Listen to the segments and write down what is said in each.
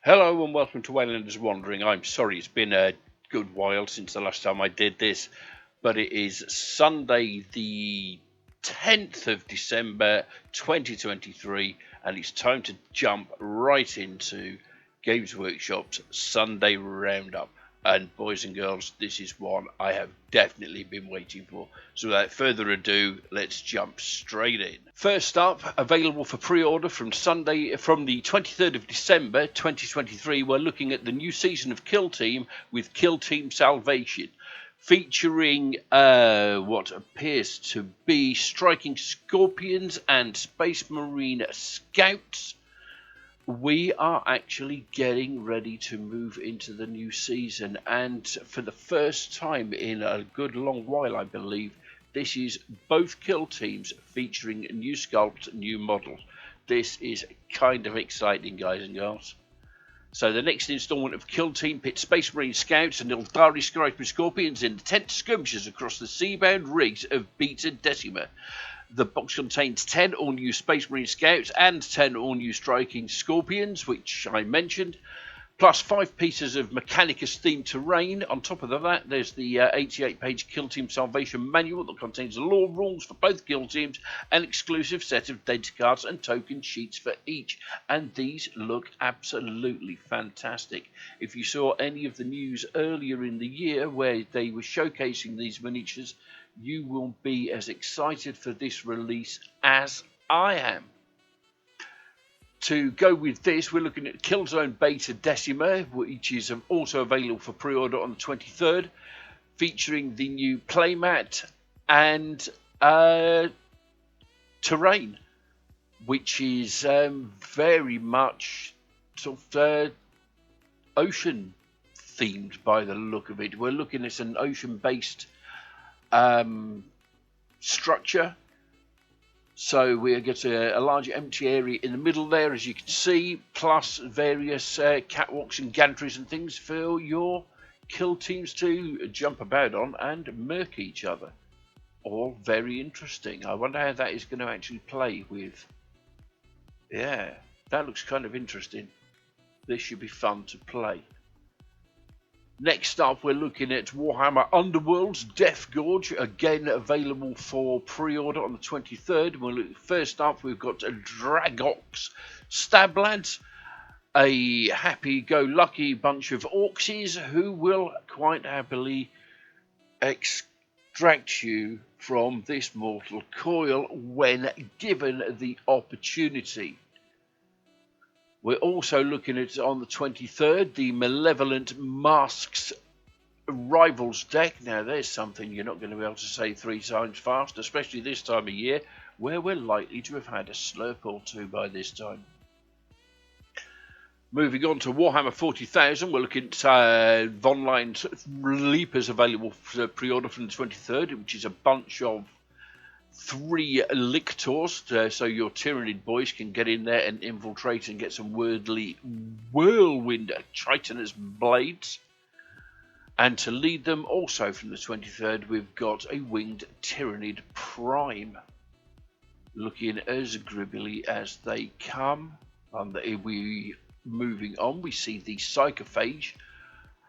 Hello and welcome to Waylander's Wandering. I'm sorry it's been a good while since the last time I did this, but it is Sunday the 10th of December 2023 and it's time to jump right into Games Workshop's Sunday Roundup. And boys and girls, this is one I have definitely been waiting for. So without further ado, let's jump straight in. First up, available for pre-order from Sunday, from the 23rd of December 2023, we're looking at the new season of Kill Team with Kill Team Salvation, featuring what appears to be striking scorpions and space marine scouts. We are actually getting ready to move into the new season, and for the first time in a good long while, I believe, this is both kill teams featuring new sculpts, new models. This is kind of exciting, guys and girls. So the next installment of Kill Team pits Space Marine Scouts and Ildari Scorpions in intense skirmishes across the seabound rigs of Beta Decima. The box contains 10 all-new Space Marine Scouts and 10 all-new Striking Scorpions, which I mentioned, plus 5 pieces of Mechanicus-themed terrain. On top of that, there's the 88-page Kill Team Salvation Manual that contains the lore rules for both Kill Teams, an exclusive set of data cards and token sheets for each. And these look absolutely fantastic. If you saw any of the news earlier in the year where they were showcasing these miniatures, you will be as excited for this release as I am. To go with this, we're looking at Killzone Beta Decima, which is also available for pre-order on the 23rd, featuring the new playmat and terrain, which is very much sort of ocean themed by the look of it. We're looking at an ocean-based structure. So we get a large empty area in the middle there, as you can see, plus various catwalks and gantries and things for your kill teams to jump about on and murk each other. All very interesting. I wonder how that is going to actually play with. Yeah, that looks kind of interesting. This should be fun to play. Next up, we're looking at Warhammer Underworld's Death Gorge, again available for pre-order on the 23rd. First up, we've got Dragox Stablads, a happy-go-lucky bunch of orcs who will quite happily extract you from this mortal coil when given the opportunity. We're also looking at, on the 23rd, the Malevolent Masks Rivals deck. Now, there's something you're not going to be able to say 3 times fast, especially this time of year, where we're likely to have had a slurp or two by this time. Moving on to Warhammer 40,000, we're looking at Von Lion's Leapers available for pre-order from the 23rd, which is a bunch of 3 lictors, so your Tyrannid boys can get in there and infiltrate and get some whirlwind chitinous blades. And to lead them, also from the 23rd, we've got a winged Tyrannid Prime, looking as gribbly as they come. And moving on, we see the Psychophage.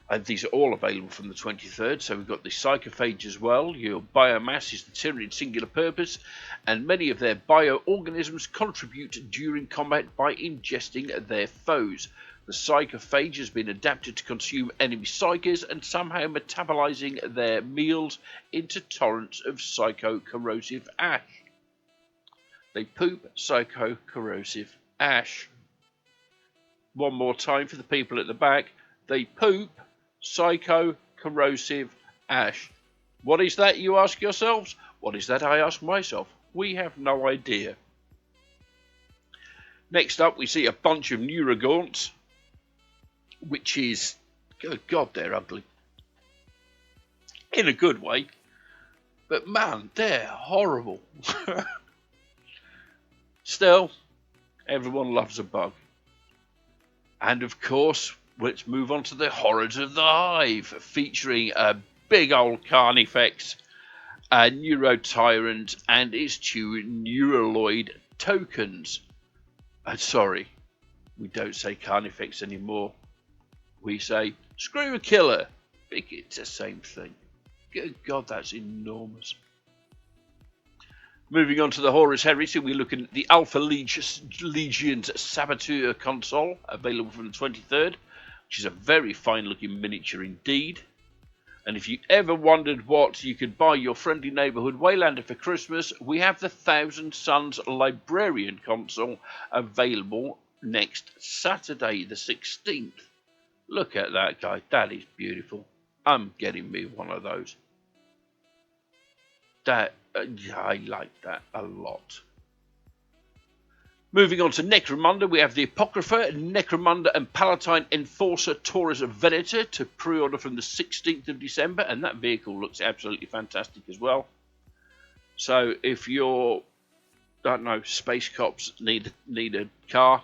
And these are all available from the 23rd. So we've got the Psychophage as well. Your biomass is the Tyrannid singular purpose, and many of their bioorganisms contribute during combat by ingesting their foes. The Psychophage has been adapted to consume enemy psychers and somehow metabolizing their meals into torrents of psycho-corrosive ash. They poop psycho-corrosive ash. One more time for the people at the back. They poop psycho-corrosive ash. What is that, you ask yourselves? What is that, I ask myself? We have no idea. Next up, we see a bunch of Neurogaunts, which is, good God, they're ugly. In a good way. But man, they're horrible. Still, everyone loves a bug. And of course, let's move on to the Horrors of the Hive, featuring a big old Carnifex, a Neurotyrant, and its two Neuraloid tokens. Sorry, We don't say Carnifex anymore. We say Screw a Killer. I think it's the same thing. Good God, that's enormous. Moving on to the Horus Heresy, we're looking at the Alpha Legion's Saboteur console, available from the 23rd, which is a very fine looking miniature indeed. And if you ever wondered what you could buy your friendly neighbourhood Waylander for Christmas, we have the Thousand Suns Librarian console available next Saturday the 16th. Look at that guy, that is beautiful. I'm getting me one of those. I like that a lot. Moving on to Necromunda, we have the Apocrypha, Necromunda and Palatine Enforcer Taurus Venator to pre-order from the 16th of December, and that vehicle looks absolutely fantastic as well. So if you're, I don't know, space cops need a car,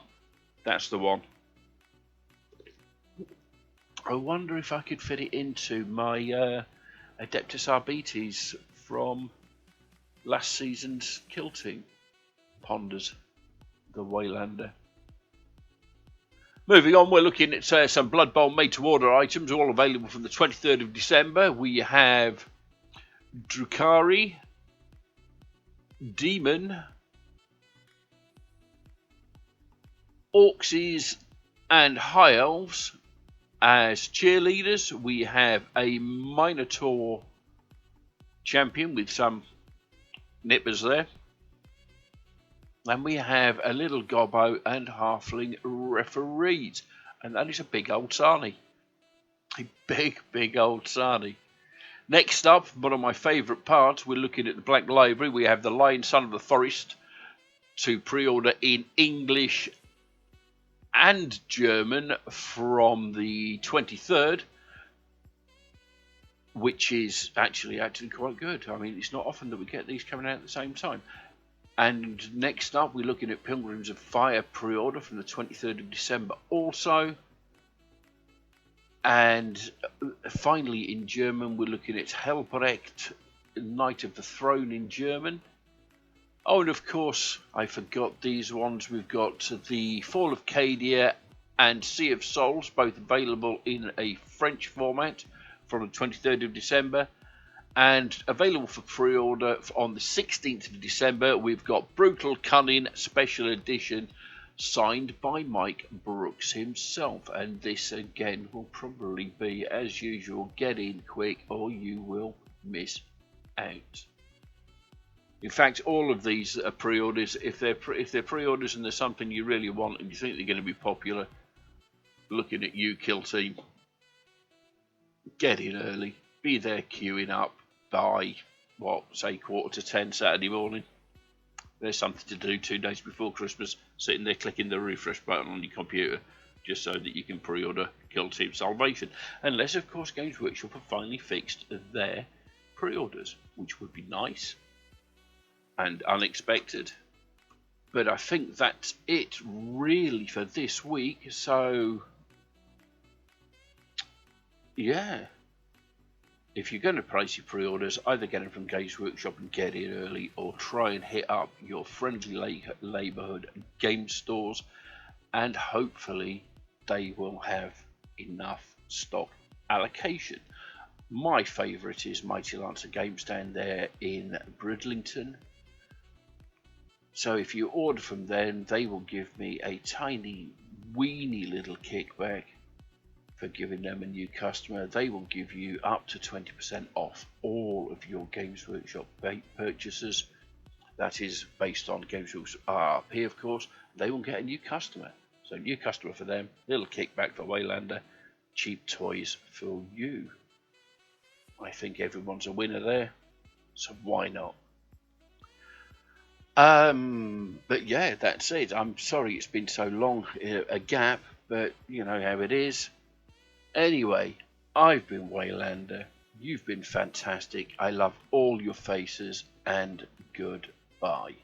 that's the one. I wonder if I could fit it into my Adeptus Arbites from last season's kill team. Ponders the Waylander. Moving on, we're looking at some Blood Bowl made-to-order items, all available from the 23rd of December. We have Drukhari, Demon, Orcs and High Elves as cheerleaders. We have a Minotaur champion with some nippers there. And we have a little Gobbo and Halfling referees. And that is a big old sarnie. A big old sarnie. Next up, one of my favourite parts, we're looking at the Black Library. We have the Lion Son of the Forest to pre-order in English and German from the 23rd. Which is actually quite good. I mean, it's not often that we get these coming out at the same time. And next up, we're looking at Pilgrims of Fire pre-order from the 23rd of December also. And finally, in German, we're looking at Helbrecht, Knight of the Throne in German. Oh, and of course, I forgot these ones. We've got the Fall of Cadia and Sea of Souls, both available in a French format from the 23rd of December. And available for pre-order on the 16th of December, we've got Brutal Cunning Special Edition, signed by Mike Brooks himself. And this again will probably be, as usual, get in quick or you will miss out. In fact, all of these are pre-orders. If they're pre-orders and there's something you really want and you think they're going to be popular, looking at you, Kill Team, get in early. Be there queuing up by, say 9:45 Saturday morning. There's something to do 2 days before Christmas, sitting there clicking the refresh button on your computer, just so that you can pre-order Kill Team Salvation. Unless, of course, Games Workshop have finally fixed their pre-orders, which would be nice and unexpected. But I think that's it really for this week. So yeah, if you're going to place your pre-orders, either get them from Games Workshop and get it early, or try and hit up your friendly neighbourhood game stores, and hopefully they will have enough stock allocation. My favourite is Mighty Lancer Game Stand there in Bridlington. So if you order from them, they will give me a tiny, weeny little kickback for giving them a new customer. They will give you up to 20% off all of your Games Workshop purchases. That is based on Games Workshop RRP, of course. They will get a new customer. So new customer for them, little kickback for Waylander, cheap toys for you. I think everyone's a winner there, so why not? But yeah, that's it. I'm sorry it's been so long, a gap, but you know how it is. Anyway, I've been Waylander. You've been fantastic. I love all your faces, and goodbye.